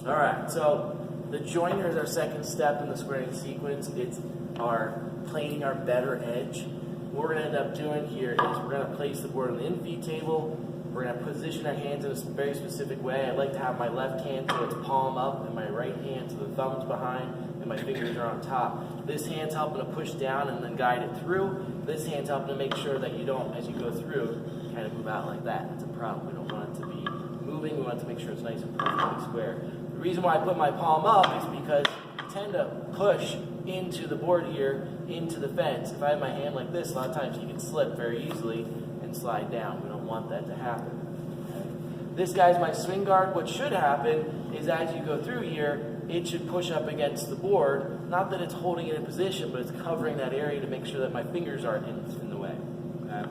All right, so the joiner is our second step in the squaring sequence. It's our planing our better edge. What we're going to end up doing here is we're going to place the board on the in-feed table. We're going to position our hands in a very specific way. I like to have my left hand so it's palm up and my right hand so the thumb's behind and my fingers are on top. This hand's helping to push down and then guide it through. This hand's helping to make sure that you don't, as you go through, kind of move out like that. That's a problem. We don't want it to be moving. We want it to make sure it's nice and perfectly square. The reason why I put my palm up is because I tend to push into the board here, into the fence. If I have my hand like this, a lot of times you can slip very easily and slide down. We don't want that to happen. Okay. This guy's my swing guard. What should happen is as you go through here, it should push up against the board. Not that it's holding it in position, but it's covering that area to make sure that my fingers aren't in the way. Okay.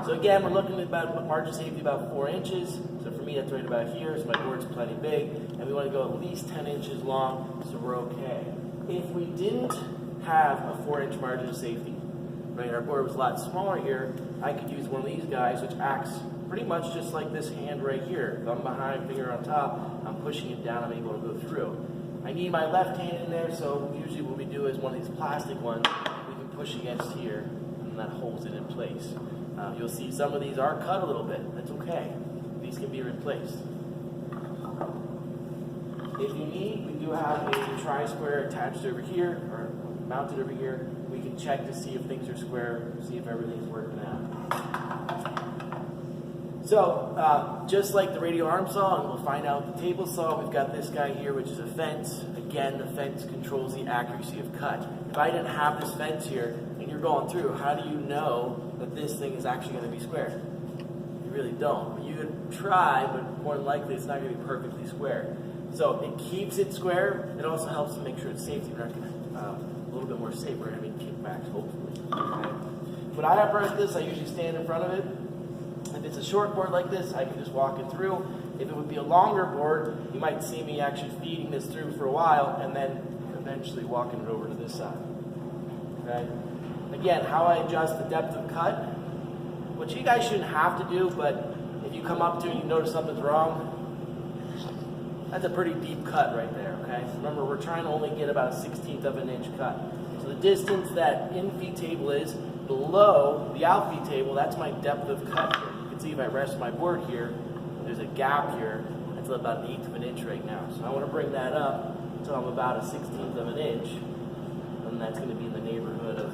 So again, we're looking at about margin of safety about 4 inches. So for me, that's right about here. So my board's plenty big, and we want to go at least 10 inches long, so we're okay. If we didn't have a 4-inch margin of safety, right, our board was a lot smaller here, I could use one of these guys, which acts pretty much just like this hand right here. Thumb behind, finger on top. I'm pushing it down. I'm able to go through. I need my left hand in there, so usually what we do is one of these plastic ones we can push against here, and that holds it in place. You'll see some of these are cut a little bit. That's okay. These can be replaced. If you need, we do have a tri-square attached over here, or mounted over here. We can check to see if things are square, see if everything's working out. So, just like the radial arm saw, and we'll find out the table saw, we've got this guy here, which is a fence. Again, the fence controls the accuracy of cut. If I didn't have this fence here, and you're going through, how do you know that this thing is actually going to be square? You really don't. You could try, but more than likely it's not going to be perfectly square. So it keeps it square. It also helps to make sure it's safe. You're not going to, a little bit more safe. We're having kickbacks, hopefully. Okay. When I operate this, I usually stand in front of it. If it's a short board like this, I can just walk it through. If it would be a longer board, you might see me actually feeding this through for a while and then eventually walking it over to this side. Okay. Again, how I adjust the depth of cut, which you guys shouldn't have to do, but if you come up to it and you notice something's wrong, that's a pretty deep cut right there, okay? Remember, we're trying to only get about a 1/16 of an inch cut. So the distance that in-feed table is below the out-feed table, that's my depth of cut here. You can see if I rest my board here, there's a gap here. That's about 1/8 of an inch right now. So I want to bring that up until I'm about a 1/16 of an inch, and that's going to be in the neighborhood of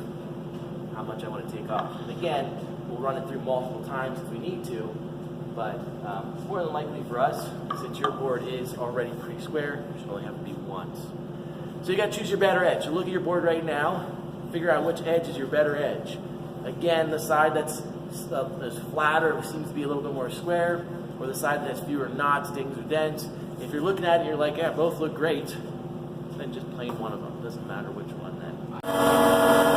how much I want to take off. And again, we'll run it through multiple times if we need to, but more than likely for us, since your board is already pretty square, it should only have to be once. So you got to choose your better edge. So look at your board right now, figure out which edge is your better edge. Again, the side that's flatter seems to be a little bit more square, or the side that has fewer knots, dings, or dents. If you're looking at it and you're like, yeah, both look great, then just plane one of them. Doesn't matter which one then.